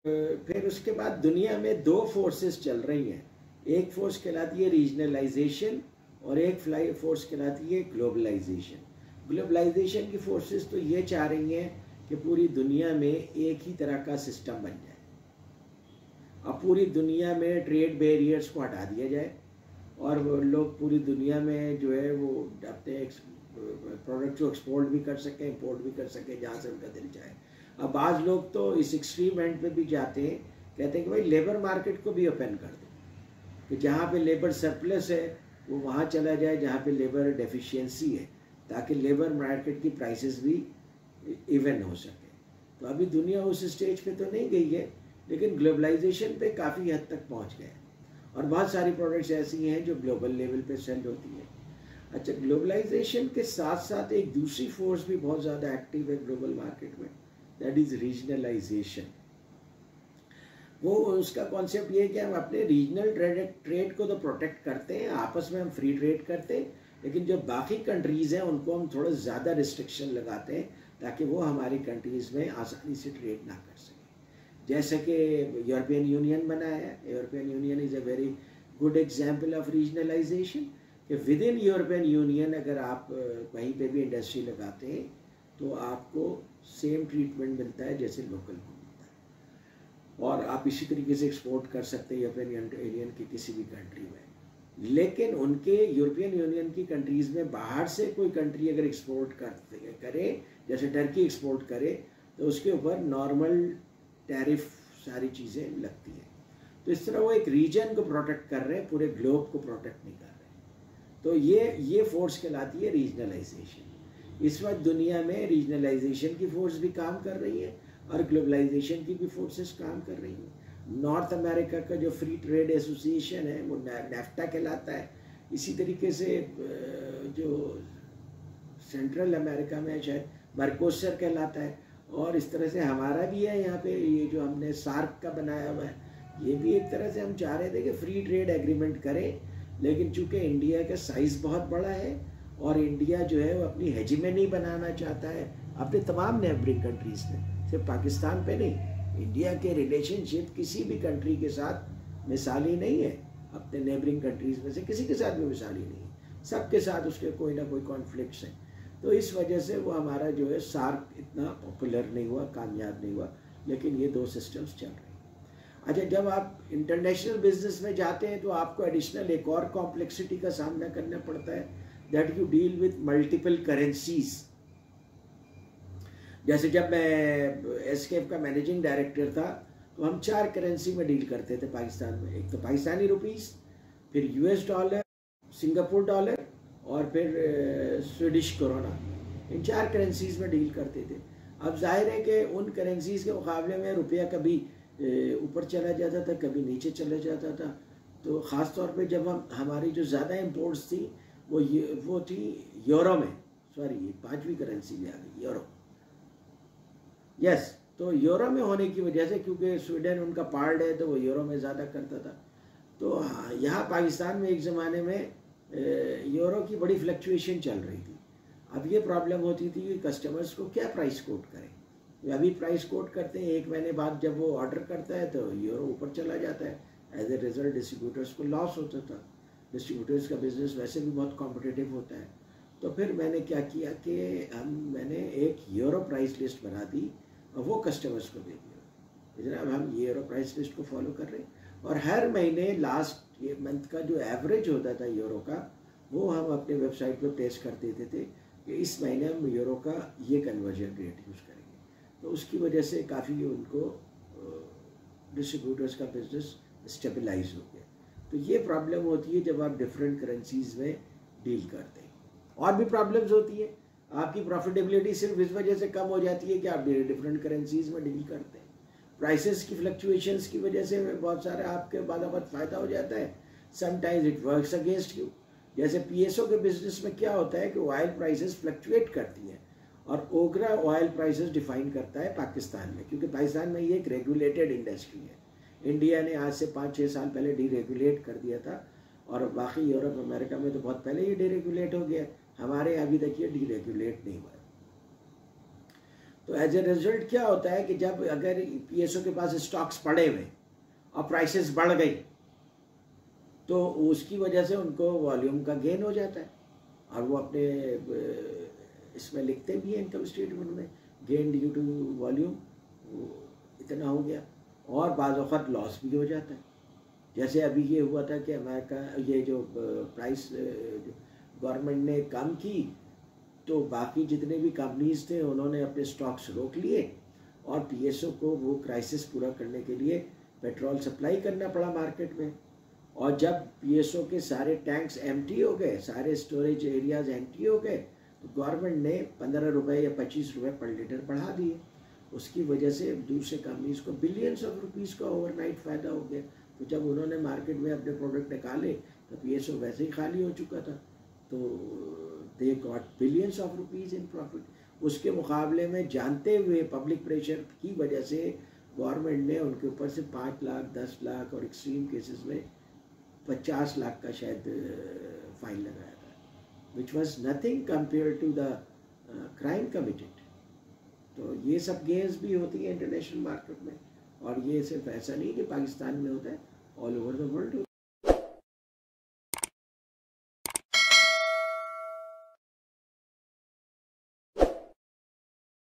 फिर उसके बाद दुनिया में दो फोर्सेस चल रही हैं। एक फोर्स कहलाती है रीजनलाइजेशन और एक फोर्स कहलाती है ग्लोबलाइजेशन। ग्लोबलाइजेशन की फोर्सेस तो ये चाह रही हैं कि पूरी दुनिया में एक ही तरह का सिस्टम बन जाए, अब पूरी दुनिया में ट्रेड बैरियर्स को हटा दिया जाए और वो लोग पूरी दुनिया में जो है वो अपने प्रोडक्ट को एक्सपोर्ट भी कर सकें, इंपोर्ट भी कर सकें जहाँ से उनका दिल चाहे। अब बाज़ लोग तो इस एक्सट्रीम एंड पे भी जाते हैं, कहते हैं कि भाई लेबर मार्केट को भी ओपन कर दो, कि जहाँ पे लेबर सरप्लस है वो वहाँ चला जाए जहाँ पे लेबर डेफिशिएंसी है, ताकि लेबर मार्केट की प्राइसेस भी इवन हो सके। तो अभी दुनिया उस स्टेज पे तो नहीं गई है, लेकिन ग्लोबलाइजेशन पे काफ़ी हद तक पहुँच गए और बहुत सारी प्रोडक्ट्स ऐसी हैं जो ग्लोबल लेवल पे सेल होती हैं। अच्छा, ग्लोबलाइजेशन के साथ साथ एक दूसरी फोर्स भी बहुत ज़्यादा एक्टिव है ग्लोबल मार्केट में, दैट इज़ रीजनलाइजेशन। वो उसका कॉन्सेप्ट ये है कि हम अपने रीजनल ट्रेड को तो प्रोटेक्ट करते हैं, आपस में हम फ्री ट्रेड करते हैं, लेकिन जो बाकी कंट्रीज़ हैं उनको हम थोड़ा ज़्यादा रिस्ट्रिक्शन लगाते हैं ताकि वो हमारी कंट्रीज़ में आसानी से ट्रेड ना कर सकें। जैसे कि यूरोपियन यूनियन बनाया है, European union is a very good example of regionalisation, कि विद इन यूरोपियन यूनियन अगर आप कहीं पे भी इंडस्ट्री लगाते हैं तो आपको सेम ट्रीटमेंट मिलता है जैसे लोकल को मिलता है, और आप इसी तरीके से एक्सपोर्ट कर सकते हैं यूरोपियन यूनियन की किसी भी कंट्री में। लेकिन उनके यूरोपियन यूनियन की कंट्रीज़ में बाहर से कोई कंट्री अगर एक्सपोर्ट करे, जैसे टर्की एक्सपोर्ट करे, तो उसके ऊपर नॉर्मल टैरिफ सारी चीज़ें लगती हैं। तो इस तरह वो एक रीजन को प्रोटेक्ट कर रहे हैं, पूरे ग्लोब को प्रोटेक्ट नहीं कर रहे। तो ये फोर्स कहलाती है रीजनलाइजेशन। इस वक्त दुनिया में रीजनलाइजेशन की फोर्स भी काम कर रही है और ग्लोबलाइजेशन की भी फोर्सेस काम कर रही हैं। नॉर्थ अमेरिका का जो फ्री ट्रेड एसोसिएशन है वो नेफ्टा कहलाता है। इसी तरीके से जो सेंट्रल अमेरिका में शायद मर्कोसर कहलाता है, और इस तरह से हमारा भी है यहाँ पे, ये जो हमने सार्क का बनाया हुआ है, ये भी एक तरह से हम चाह रहे थे कि फ्री ट्रेड एग्रीमेंट करें, लेकिन चूंकि इंडिया का साइज़ बहुत बड़ा है और इंडिया जो है वो अपनी हेजिमनी बनाना चाहता है अपने तमाम नेबरिंग कंट्रीज़ में, सिर्फ पाकिस्तान पे नहीं। इंडिया के रिलेशनशिप किसी भी कंट्री के साथ मिसाली नहीं है, अपने नेबरिंग कंट्रीज़ में से किसी के साथ भी मिसाली नहीं है, सबके साथ उसके कोई ना कोई कॉन्फ्लिक्ट्स हैं। तो इस वजह से वो हमारा जो है सार्क इतना पॉपुलर नहीं हुआ, कामयाब नहीं हुआ, लेकिन ये दो सिस्टम्स चल रहे हैं। अच्छा, जब आप इंटरनेशनल बिजनेस में जाते हैं तो आपको एडिशनल एक और कॉम्प्लेक्सिटी का सामना करना पड़ता है, that you deal with multiple currencies. जैसे जब मैं एसकेएफ का मैनेजिंग डायरेक्टर था तो हम 4 करेंसी में डील करते थे पाकिस्तान में। एक तो पाकिस्तानी रुपीस, फिर यूएस डॉलर, सिंगापुर डॉलर और फिर स्वीडिश कोरोना, इन 4 करेंसीज में डील करते थे। अब जाहिर है कि उन करेंसीज के मुकाबले में रुपया कभी ऊपर चला जाता था, कभी नीचे चला जाता था। तो ख़ास तौर पे जब हमारी जो ज़्यादा इम्पोर्ट्स थी वो थी यूरो में, सॉरी ये 5वीं करेंसी में आ गई यूरो, यस। तो यूरो में होने की वजह से, क्योंकि स्वीडन उनका पार्ट है तो वो यूरो में ज़्यादा करता था। तो यहाँ पाकिस्तान में एक ज़माने में यूरो की बड़ी फ्लक्चुएशन चल रही थी। अब ये प्रॉब्लम होती थी कि कस्टमर्स को क्या प्राइस कोट करें। अभी प्राइस कोट करते हैं, 1 महीने बाद जब वो ऑर्डर करता है तो यूरो ऊपर चला जाता है, एज ए रिजल्ट डिस्ट्रीब्यूटर्स को लॉस होता था। डिस्ट्रीब्यूटर्स का बिजनेस वैसे भी बहुत कॉम्पिटिटिव होता है। तो फिर मैंने क्या किया कि मैंने एक यूरो प्राइस लिस्ट बना दी और वो कस्टमर्स को दे दिया। जनाब हम ये यूरो प्राइस लिस्ट को फॉलो कर रहे हैं, और हर महीने लास्ट मंथ का जो एवरेज होता था यूरो का, वो हम अपने वेबसाइट पर प्लेस कर देते थे कि इस महीने हम यूरो का ये कन्वर्जन रेट यूज़ करेंगे। तो उसकी वजह से काफ़ी उनको डिस्ट्रीब्यूटर्स का बिजनेस स्टेबलाइज हो गया। तो ये प्रॉब्लम होती है जब आप डिफरेंट करेंसीज में डील करते हैं। और भी प्रॉब्लम्स होती है, आपकी प्रॉफिटेबिलिटी सिर्फ इस वजह से कम हो जाती है कि आप डिफरेंट करेंसीज में डील करते हैं। प्राइसेस की फ्लक्चुएशंस की वजह से बहुत सारा आपके बाद फ़ायदा हो जाता है, sometimes it works against you. जैसे पीएसओ के बिजनेस में क्या होता है कि ऑयल प्राइसेस फ्लक्चुएट करती हैं, और ओगरा ऑयल प्राइसेस डिफाइन करता है पाकिस्तान में, क्योंकि पाकिस्तान में ये एक रेगुलेटेड इंडस्ट्री है। इंडिया ने आज से 5-6 साल पहले डीरेगुलेट कर दिया था, और बाकी यूरोप अमेरिका में तो बहुत पहले ही डीरेगुलेट हो गया, हमारे अभी तक ये डीरेगुलेट नहीं हुआ। तो एज ए रिजल्ट क्या होता है कि जब अगर पीएसओ के पास स्टॉक्स पड़े हुए और प्राइसेस बढ़ गई तो उसकी वजह से उनको वॉल्यूम का गेन हो जाता है, और वो अपने इसमें लिखते भी हैं इनकम स्टेटमेंट में, गेन ड्यू टू वॉल्यूम इतना हो गया, और बाज़ वक़्त लॉस भी हो जाता है। जैसे अभी ये हुआ था कि अमेरिका ये जो प्राइस गवर्नमेंट ने कम की तो बाकी जितने भी कंपनीज थे उन्होंने अपने स्टॉक्स रोक लिए, और पीएसओ को वो क्राइसिस पूरा करने के लिए पेट्रोल सप्लाई करना पड़ा मार्केट में। और जब पीएसओ के सारे टैंक्स एम्प्टी हो गए, सारे स्टोरेज एरियाज एम्प्टी हो गए, तो गवर्नमेंट ने 15 रुपये या 25 रुपये पर लीटर बढ़ा दिए। उसकी वजह से दूसरे कंपनीज को बिलियंस ऑफ रुपीज़ का ओवरनाइट फ़ायदा हो गया। तो जब उन्होंने मार्केट में अपने प्रोडक्ट निकाले तो पीएसओ वैसे ही खाली हो चुका था, तो they got billions of rupees in profit. उसके मुकाबले में जानते हुए पब्लिक प्रेशर की वजह से गवर्नमेंट ने उनके ऊपर से 5 लाख, 10 लाख और एक्सट्रीम केसेस में 50 लाख का शायद फाइन लगाया था, which was nothing compare to the crime committed. तो ये सब गेम्स भी होती है इंटरनेशनल मार्केट में, और ये सिर्फ ऐसा नहीं कि पाकिस्तान में होता है, ऑल ओवर द वर्ल्ड।